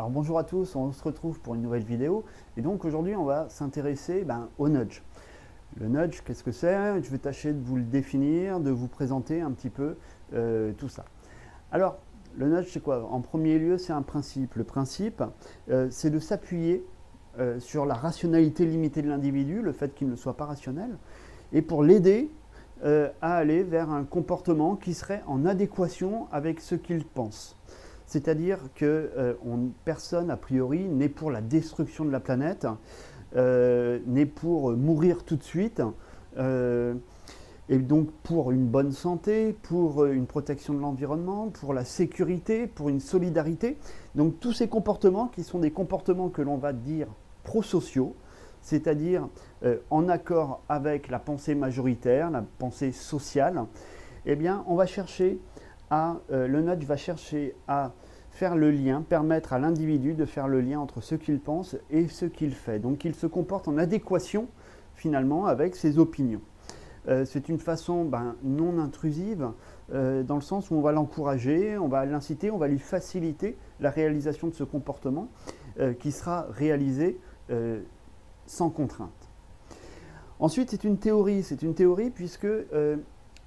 Alors bonjour à tous, on se retrouve pour une nouvelle vidéo et donc aujourd'hui on va s'intéresser au nudge. Le nudge, qu'est-ce que c'est? Je vais tâcher de vous le définir, de vous présenter un petit peu tout ça. Alors le nudge c'est quoi? En premier lieu c'est un principe. Le principe c'est de s'appuyer sur la rationalité limitée de l'individu, le fait qu'il ne soit pas rationnel, et pour l'aider à aller vers un comportement qui serait en adéquation avec ce qu'il pense. C'est-à-dire que personne, a priori, n'est pour la destruction de la planète, n'est pour mourir tout de suite, et donc pour une bonne santé, pour une protection de l'environnement, pour la sécurité, pour une solidarité. Donc tous ces comportements qui sont des comportements que l'on va dire prosociaux, c'est-à-dire en accord avec la pensée majoritaire, la pensée sociale, eh bien on va chercher le nudge va chercher à faire le lien, permettre à l'individu de faire le lien entre ce qu'il pense et ce qu'il fait. Donc il se comporte en adéquation finalement avec ses opinions. C'est une façon non intrusive, dans le sens où on va l'encourager, on va l'inciter, on va lui faciliter la réalisation de ce comportement qui sera réalisé sans contrainte. Ensuite, c'est une théorie puisque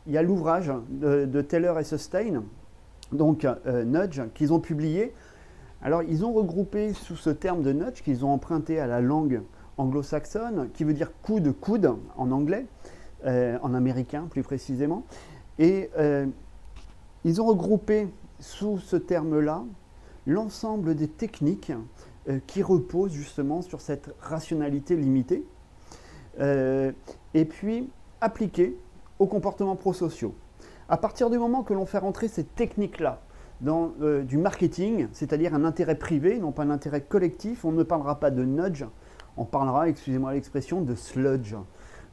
il y a l'ouvrage de Taylor et Sustain, donc nudge, qu'ils ont publié. Alors ils ont regroupé sous ce terme de nudge qu'ils ont emprunté à la langue anglo-saxonne, qui veut dire coup de coude en anglais, en américain plus précisément, et ils ont regroupé sous ce terme-là l'ensemble des techniques qui reposent justement sur cette rationalité limitée, et puis appliquées aux comportements prosociaux. À partir du moment que l'on fait rentrer ces techniques-là dans du marketing, c'est-à-dire un intérêt privé, non pas un intérêt collectif, on ne parlera pas de nudge, on parlera, excusez-moi l'expression, de sludge.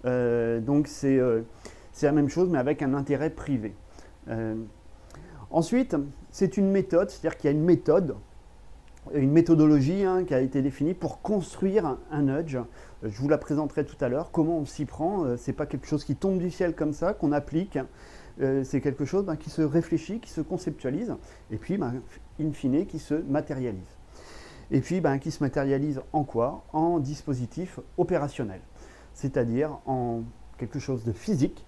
Donc c'est la même chose, mais avec un intérêt privé. Ensuite, c'est une méthode, c'est-à-dire qu'il y a une méthodologie qui a été définie pour construire un nudge. Je vous la présenterai tout à l'heure, comment on s'y prend. Ce n'est pas quelque chose qui tombe du ciel comme ça, qu'on applique. C'est quelque chose qui se réfléchit, qui se conceptualise, et puis, in fine, qui se matérialise. Et puis, qui se matérialise en quoi? En dispositif opérationnel, c'est-à-dire en quelque chose de physique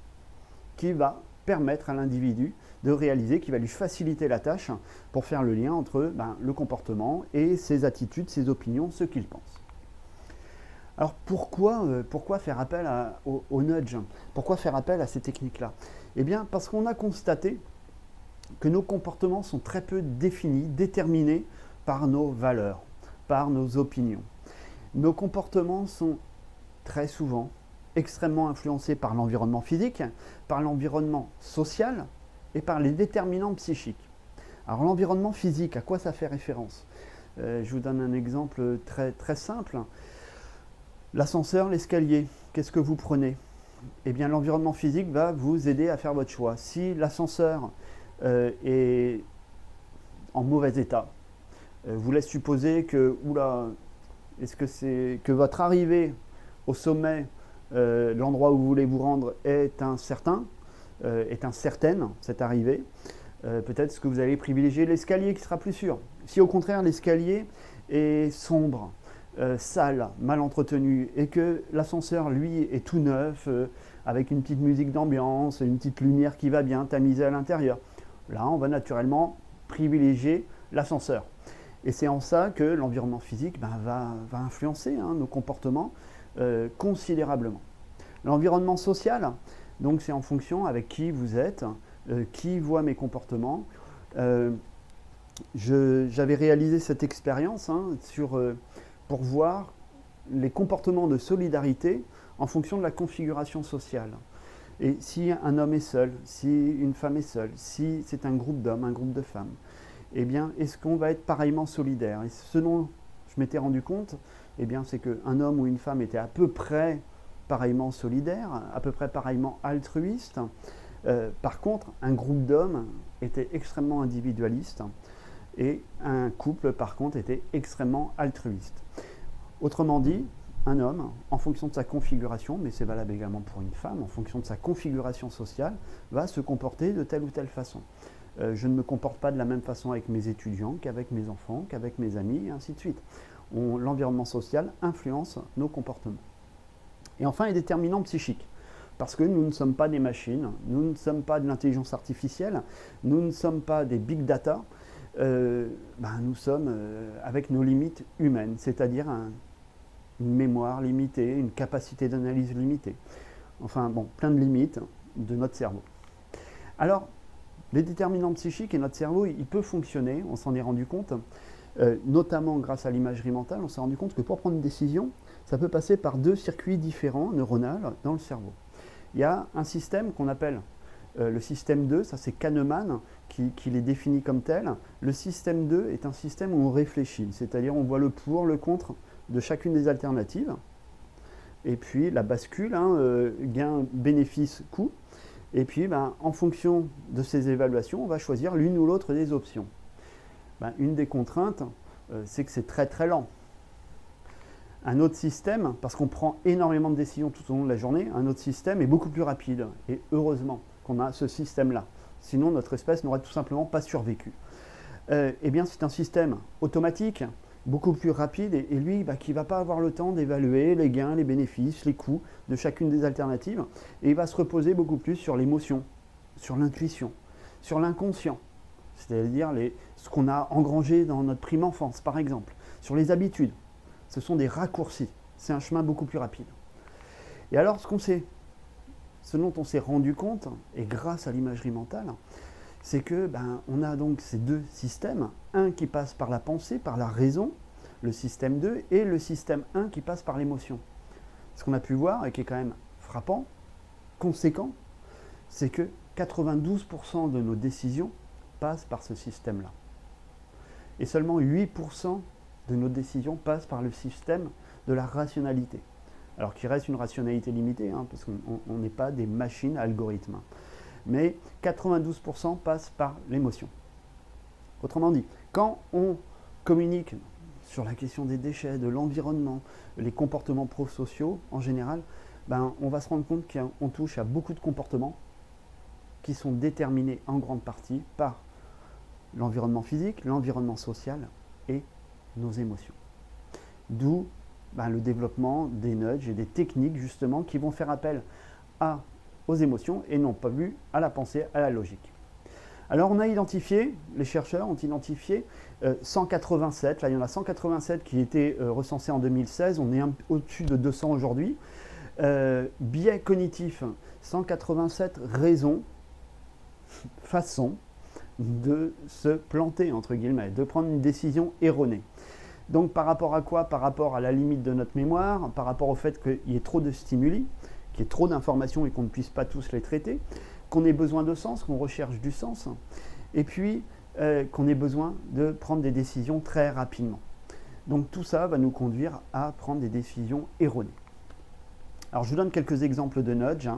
qui va permettre à l'individu de réaliser, qui va lui faciliter la tâche pour faire le lien entre le comportement et ses attitudes, ses opinions, ce qu'il pense. Alors pourquoi faire appel au nudge? Pourquoi faire appel à ces techniques-là? Eh bien parce qu'on a constaté que nos comportements sont très peu définis, déterminés par nos valeurs, par nos opinions. Nos comportements sont très souvent extrêmement influencés par l'environnement physique, par l'environnement social et par les déterminants psychiques. Alors l'environnement physique, à quoi ça fait référence? Je vous donne un exemple très, très simple. L'ascenseur, l'escalier, qu'est-ce que vous prenez? Eh bien l'environnement physique va vous aider à faire votre choix. Si l'ascenseur est en mauvais état, vous laisse supposer que, est-ce que c'est que votre arrivée au sommet de l'endroit où vous voulez vous rendre est incertaine, cette arrivée, peut-être que vous allez privilégier l'escalier qui sera plus sûr. Si au contraire l'escalier est sombre, sale, mal entretenu, et que l'ascenseur lui est tout neuf, avec une petite musique d'ambiance, une petite lumière qui va bien tamisée à l'intérieur, là on va naturellement privilégier l'ascenseur. Et c'est en ça que l'environnement physique va influencer nos comportements considérablement. L'environnement social, donc c'est en fonction avec qui vous êtes, qui voit mes comportements. J'avais réalisé cette expérience pour voir les comportements de solidarité en fonction de la configuration sociale. Et si un homme est seul, si une femme est seule, si c'est un groupe d'hommes, un groupe de femmes, eh bien, est-ce qu'on va être pareillement solidaire? Et ce dont je m'étais rendu compte, eh bien, c'est qu'un homme ou une femme était à peu près pareillement solidaire, à peu près pareillement altruiste. Par contre, un groupe d'hommes était extrêmement individualiste et un couple, par contre, était extrêmement altruiste. Autrement dit, un homme, en fonction de sa configuration, mais c'est valable également pour une femme, en fonction de sa configuration sociale, va se comporter de telle ou telle façon. je ne me comporte pas de la même façon avec mes étudiants qu'avec mes enfants, qu'avec mes amis, et ainsi de suite. L'environnement social influence nos comportements. Et enfin, les déterminants psychiques. Parce que nous ne sommes pas des machines, nous ne sommes pas de l'intelligence artificielle, nous ne sommes pas des big data, nous sommes avec nos limites humaines, c'est-à-dire une mémoire limitée, une capacité d'analyse limitée. Enfin bon, plein de limites de notre cerveau. Alors, les déterminants psychiques et notre cerveau, il peut fonctionner, on s'en est rendu compte, notamment grâce à l'imagerie mentale, on s'est rendu compte que pour prendre une décision, ça peut passer par 2 circuits différents neuronaux dans le cerveau. Il y a un système qu'on appelle le système 2, ça c'est Kahneman qui les définit comme tel. Le système 2 est un système où on réfléchit, c'est-à-dire on voit le pour, le contre de chacune des alternatives, et puis la bascule, gain, bénéfice, coût, et puis en fonction de ces évaluations, on va choisir l'une ou l'autre des options. Une des contraintes, c'est que c'est très très lent. Un autre système, parce qu'on prend énormément de décisions tout au long de la journée, un autre système est beaucoup plus rapide. Et heureusement qu'on a ce système-là. Sinon, notre espèce n'aurait tout simplement pas survécu. C'est un système automatique, beaucoup plus rapide, et lui, qui ne va pas avoir le temps d'évaluer les gains, les bénéfices, les coûts de chacune des alternatives. Et il va se reposer beaucoup plus sur l'émotion, sur l'intuition, sur l'inconscient. C'est-à-dire ce qu'on a engrangé dans notre prime enfance, par exemple, sur les habitudes. Ce sont des raccourcis. C'est un chemin beaucoup plus rapide. Et alors, ce dont on s'est rendu compte, et grâce à l'imagerie mentale, c'est que on a donc ces 2 systèmes, un qui passe par la pensée, par la raison, le système 2, et le système 1 qui passe par l'émotion. Ce qu'on a pu voir, et qui est quand même frappant, conséquent, c'est que 92% de nos décisions passent par ce système-là. Et seulement 8% de nos décisions passent par le système de la rationalité. Alors qu'il reste une rationalité limitée, parce qu'on n'est pas des machines algorithmes. Mais 92% passent par l'émotion. Autrement dit, quand on communique sur la question des déchets, de l'environnement, les comportements prosociaux en général, on va se rendre compte qu'on touche à beaucoup de comportements qui sont déterminés en grande partie par l'environnement physique, l'environnement social et nos émotions. D'où le développement des nudges et des techniques justement qui vont faire appel aux émotions et non pas plus à la pensée, à la logique. Alors les chercheurs ont identifié 187, là il y en a 187 qui étaient recensés en 2016, on est au-dessus de 200 aujourd'hui. Biais cognitifs, 187 raisons, façons de se planter, entre guillemets, de prendre une décision erronée. Donc par rapport à quoi? Par rapport à la limite de notre mémoire, par rapport au fait qu'il y ait trop de stimuli, qu'il y ait trop d'informations et qu'on ne puisse pas tous les traiter, qu'on ait besoin de sens, qu'on recherche du sens, et puis qu'on ait besoin de prendre des décisions très rapidement. Donc tout ça va nous conduire à prendre des décisions erronées. Alors je vous donne quelques exemples de nudge.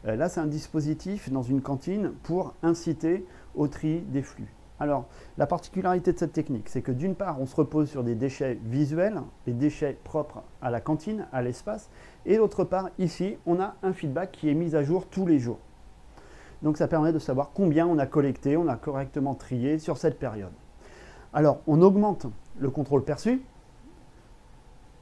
Là c'est un dispositif dans une cantine pour inciter au tri des flux. Alors, la particularité de cette technique, c'est que d'une part, on se repose sur des déchets visuels, des déchets propres à la cantine, à l'espace, et d'autre part, ici, on a un feedback qui est mis à jour tous les jours. Donc ça permet de savoir combien on a collecté, on a correctement trié sur cette période. Alors, on augmente le contrôle perçu,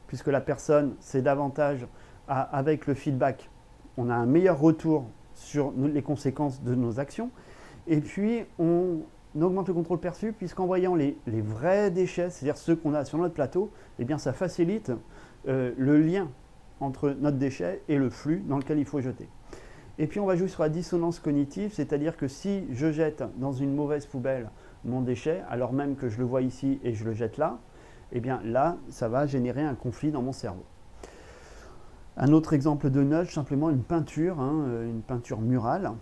puisque la personne sait davantage, avec le feedback, on a un meilleur retour sur les conséquences de nos actions, et puis on augmente le contrôle perçu puisqu'en voyant les vrais déchets, c'est-à-dire ceux qu'on a sur notre plateau, ça facilite le lien entre notre déchet et le flux dans lequel il faut jeter. Et puis on va jouer sur la dissonance cognitive, c'est-à-dire que si je jette dans une mauvaise poubelle mon déchet, alors même que je le vois ici et je le jette là, là, ça va générer un conflit dans mon cerveau. Un autre exemple de nudge, simplement une peinture murale,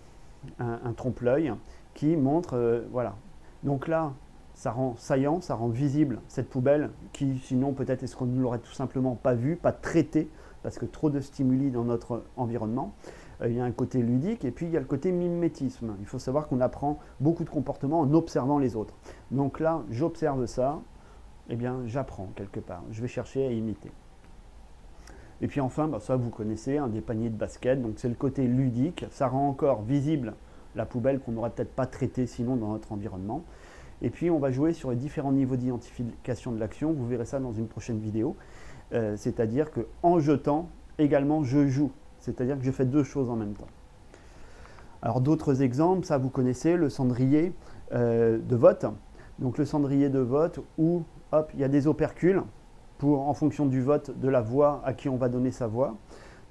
un trompe-l'œil, qui montre, voilà. Donc là, ça rend saillant, ça rend visible cette poubelle qui, sinon, peut-être est-ce qu'on ne l'aurait tout simplement pas vue, pas traitée, parce que trop de stimuli dans notre environnement. Il y a un côté ludique et puis il y a le côté mimétisme. Il faut savoir qu'on apprend beaucoup de comportements en observant les autres. Donc là, j'observe ça, j'apprends quelque part. Je vais chercher à imiter. Et puis enfin, ça vous connaissez, des paniers de basket, donc c'est le côté ludique, ça rend encore visible la poubelle qu'on n'aurait peut-être pas traitée sinon dans notre environnement. Et puis on va jouer sur les différents niveaux d'identification de l'action, vous verrez ça dans une prochaine vidéo. C'est-à-dire qu'en jetant, également je joue, c'est-à-dire que je fais deux choses en même temps. Alors d'autres exemples, ça vous connaissez, le cendrier de vote. Donc le cendrier de vote où hop, il y a des opercules en fonction du vote de la voix à qui on va donner sa voix.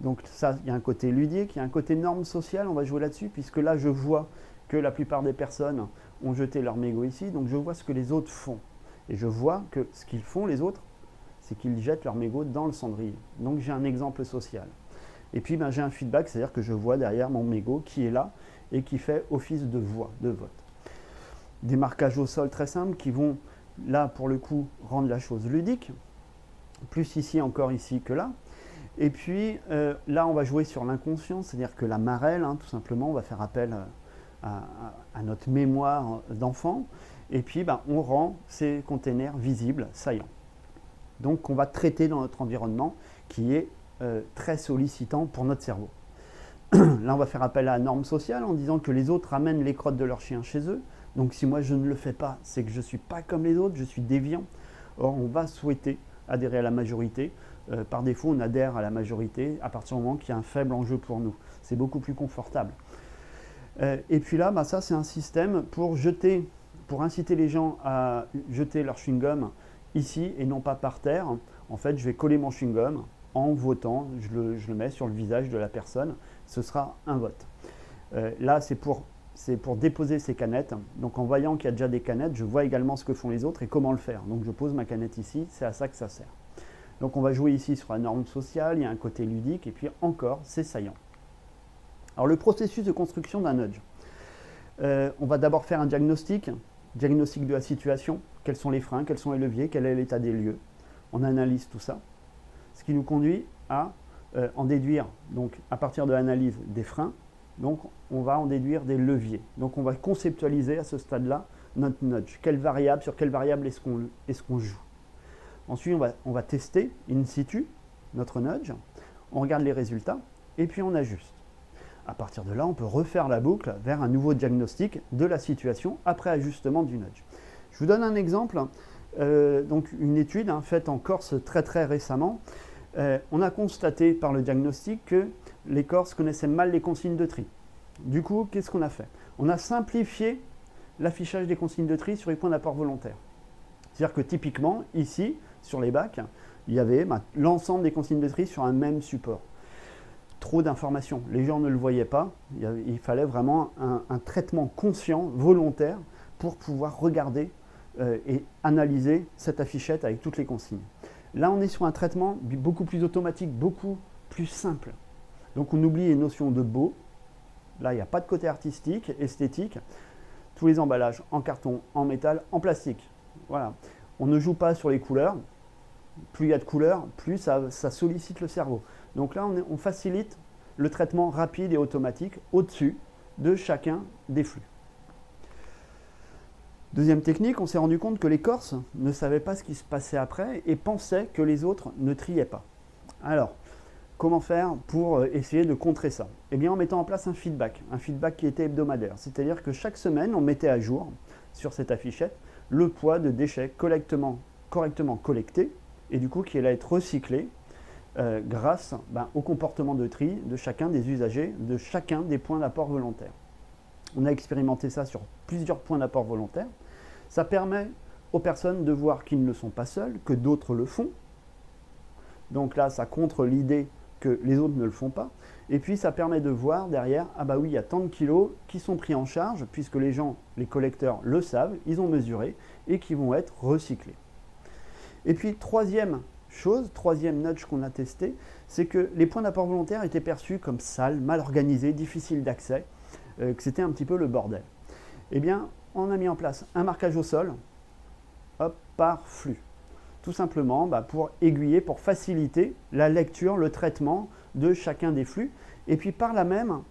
Donc ça, il y a un côté ludique, il y a un côté norme sociale, on va jouer là-dessus, puisque là je vois que la plupart des personnes ont jeté leur mégot ici, donc je vois ce que les autres font. Et je vois que ce qu'ils font les autres, c'est qu'ils jettent leur mégot dans le cendrier. Donc j'ai un exemple social. Et puis j'ai un feedback, c'est-à-dire que je vois derrière mon mégot qui est là et qui fait office de voix, de vote. Des marquages au sol très simples qui vont, là pour le coup, rendre la chose ludique. Plus ici, encore ici que là. Et puis là, on va jouer sur l'inconscient, c'est-à-dire que la marelle, tout simplement, on va faire appel à notre mémoire d'enfant. Et puis, on rend ces containers visibles, saillants. Donc, on va traiter dans notre environnement qui est très sollicitant pour notre cerveau. Là, on va faire appel à la norme sociale en disant que les autres ramènent les crottes de leurs chiens chez eux. Donc, si moi, je ne le fais pas, c'est que je ne suis pas comme les autres, je suis déviant. Or, on va souhaiter adhérer à la majorité. Par défaut, on adhère à la majorité à partir du moment qu'il y a un faible enjeu pour nous. C'est beaucoup plus confortable. Et puis là, ça, c'est un système pour inciter les gens à jeter leur chewing-gum ici et non pas par terre. En fait, je vais coller mon chewing-gum en votant, je le mets sur le visage de la personne, ce sera un vote. Là, c'est pour déposer ces canettes. Donc en voyant qu'il y a déjà des canettes, je vois également ce que font les autres et comment le faire. Donc je pose ma canette ici, c'est à ça que ça sert. Donc on va jouer ici sur la norme sociale, il y a un côté ludique et puis encore, c'est saillant. Alors le processus de construction d'un nudge. On va d'abord faire un diagnostic de la situation, quels sont les freins, quels sont les leviers, quel est l'état des lieux. On analyse tout ça, ce qui nous conduit à en déduire, donc à partir de l'analyse des freins, donc on va en déduire des leviers. Donc on va conceptualiser à ce stade-là notre nudge. Sur quelle variable est-ce qu'on joue. Ensuite, on va tester in situ notre nudge, on regarde les résultats et puis on ajuste. À partir de là, on peut refaire la boucle vers un nouveau diagnostic de la situation après ajustement du nudge. Je vous donne un exemple, donc une étude faite en Corse très très récemment. On a constaté par le diagnostic que les Corses connaissaient mal les consignes de tri. Du coup, qu'est-ce qu'on a fait? On a simplifié l'affichage des consignes de tri sur les points d'apport volontaires. C'est-à-dire que typiquement, ici, sur les bacs, il y avait l'ensemble des consignes de tri sur un même support. Trop d'informations, les gens ne le voyaient pas, il fallait vraiment un traitement conscient, volontaire, pour pouvoir regarder et analyser cette affichette avec toutes les consignes. Là, on est sur un traitement beaucoup plus automatique, beaucoup plus simple. Donc on oublie les notions de beau, là il n'y a pas de côté artistique, esthétique, tous les emballages en carton, en métal, en plastique. Voilà. On ne joue pas sur les couleurs, plus il y a de couleurs, plus ça sollicite le cerveau. Donc là, on facilite le traitement rapide et automatique au-dessus de chacun des flux. Deuxième technique, on s'est rendu compte que les Corses ne savaient pas ce qui se passait après et pensaient que les autres ne triaient pas. Alors, comment faire pour essayer de contrer ça? Eh bien, en mettant en place un feedback qui était hebdomadaire. C'est-à-dire que chaque semaine, on mettait à jour sur cette affichette le poids de déchets correctement collectés et du coup qui allait être recyclé grâce au comportement de tri de chacun des usagers, de chacun des points d'apport volontaires. On a expérimenté ça sur plusieurs points d'apport volontaires. Ça permet aux personnes de voir qu'ils ne sont pas seuls, que d'autres le font. Donc là, ça contre l'idée que les autres ne le font pas. Et puis, ça permet de voir derrière, ah bah oui, il y a tant de kilos qui sont pris en charge, puisque les gens, les collecteurs le savent, ils ont mesuré, et qui vont être recyclés. Et puis, troisième nudge qu'on a testé, c'est que les points d'apport volontaire étaient perçus comme sales, mal organisés, difficiles d'accès, que c'était un petit peu le bordel. Eh bien, on a mis en place un marquage au sol, par flux. Tout simplement pour aiguiller, pour faciliter la lecture, le traitement de chacun des flux. Et puis par là même,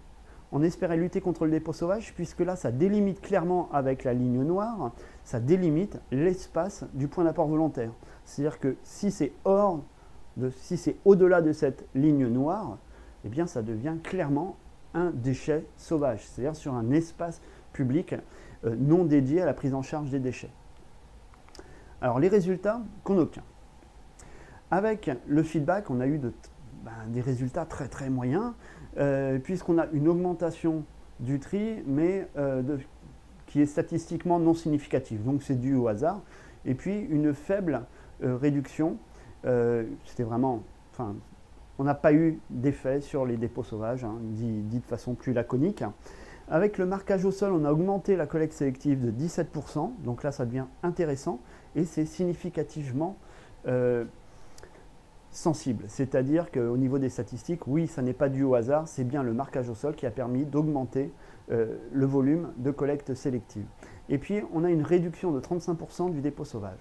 on espérait lutter contre le dépôt sauvage, puisque là, ça délimite clairement avec la ligne noire, ça délimite l'espace du point d'apport volontaire. C'est-à-dire que si c'est au-delà de cette ligne noire, eh bien ça devient clairement un déchet sauvage, c'est-à-dire sur un espace public non dédié à la prise en charge des déchets. Alors les résultats qu'on obtient. Avec le feedback, on a eu des résultats très très moyens, puisqu'on a une augmentation du tri, mais qui est statistiquement non significative, donc c'est dû au hasard, et puis une faible réduction, c'était vraiment, on n'a pas eu d'effet sur les dépôts sauvages, hein, dit de façon plus laconique. Avec le marquage au sol, on a augmenté la collecte sélective de 17%, donc là ça devient intéressant, et c'est significativement sensible, c'est-à-dire qu'au niveau des statistiques, oui, ça n'est pas dû au hasard, c'est bien le marquage au sol qui a permis d'augmenter le volume de collecte sélective. Et puis, on a une réduction de 35% du dépôt sauvage.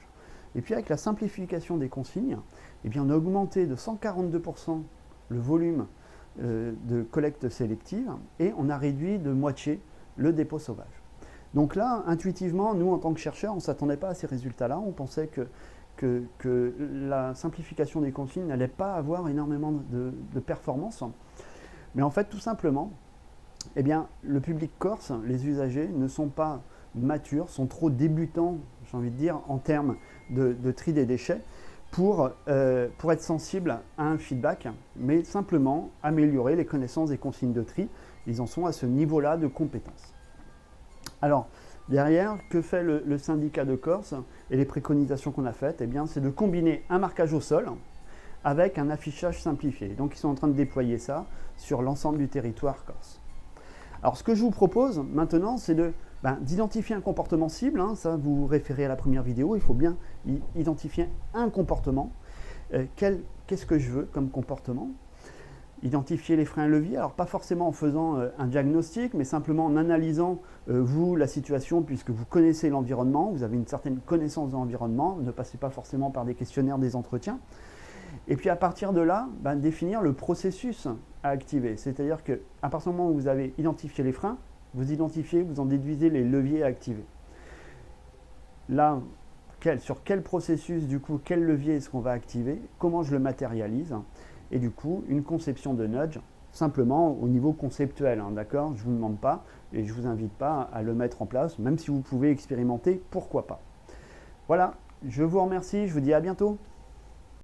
Et puis, avec la simplification des consignes, eh bien, on a augmenté de 142% le volume de collecte sélective et on a réduit de moitié le dépôt sauvage. Donc là, intuitivement, nous, en tant que chercheurs, on ne s'attendait pas à ces résultats-là. On pensait que la simplification des consignes n'allait pas avoir énormément de performance. Mais en fait, tout simplement, eh bien, le public corse, les usagers, ne sont pas matures, sont trop débutants, j'ai envie de dire, en termes de tri des déchets, pour être sensibles à un feedback, mais simplement améliorer les connaissances des consignes de tri. Ils en sont à ce niveau-là de compétence. Alors, derrière, que fait le syndicat de Corse et les préconisations qu'on a faites? Eh bien, c'est de combiner un marquage au sol avec un affichage simplifié. Donc, ils sont en train de déployer ça sur l'ensemble du territoire corse. Alors, ce que je vous propose maintenant, c'est d'identifier un comportement cible. Hein, ça, vous vous référez à la première vidéo. Il faut bien identifier un comportement. Qu'est-ce que je veux comme comportement? Identifier les freins et leviers, alors pas forcément en faisant un diagnostic, mais simplement en analysant, vous, la situation, puisque vous connaissez l'environnement, vous avez une certaine connaissance de l'environnement, ne passez pas forcément par des questionnaires, des entretiens. Et puis à partir de là, définir le processus à activer. C'est-à-dire qu'à partir du moment où vous avez identifié les freins, vous identifiez, vous en déduisez les leviers à activer. Là, sur quel processus, du coup, quel levier est-ce qu'on va activer? Comment je le matérialise? Et du coup, une conception de nudge, simplement au niveau conceptuel, hein, d'accord? Je ne vous demande pas et je ne vous invite pas à le mettre en place, même si vous pouvez expérimenter, pourquoi pas. Voilà, je vous remercie, je vous dis à bientôt.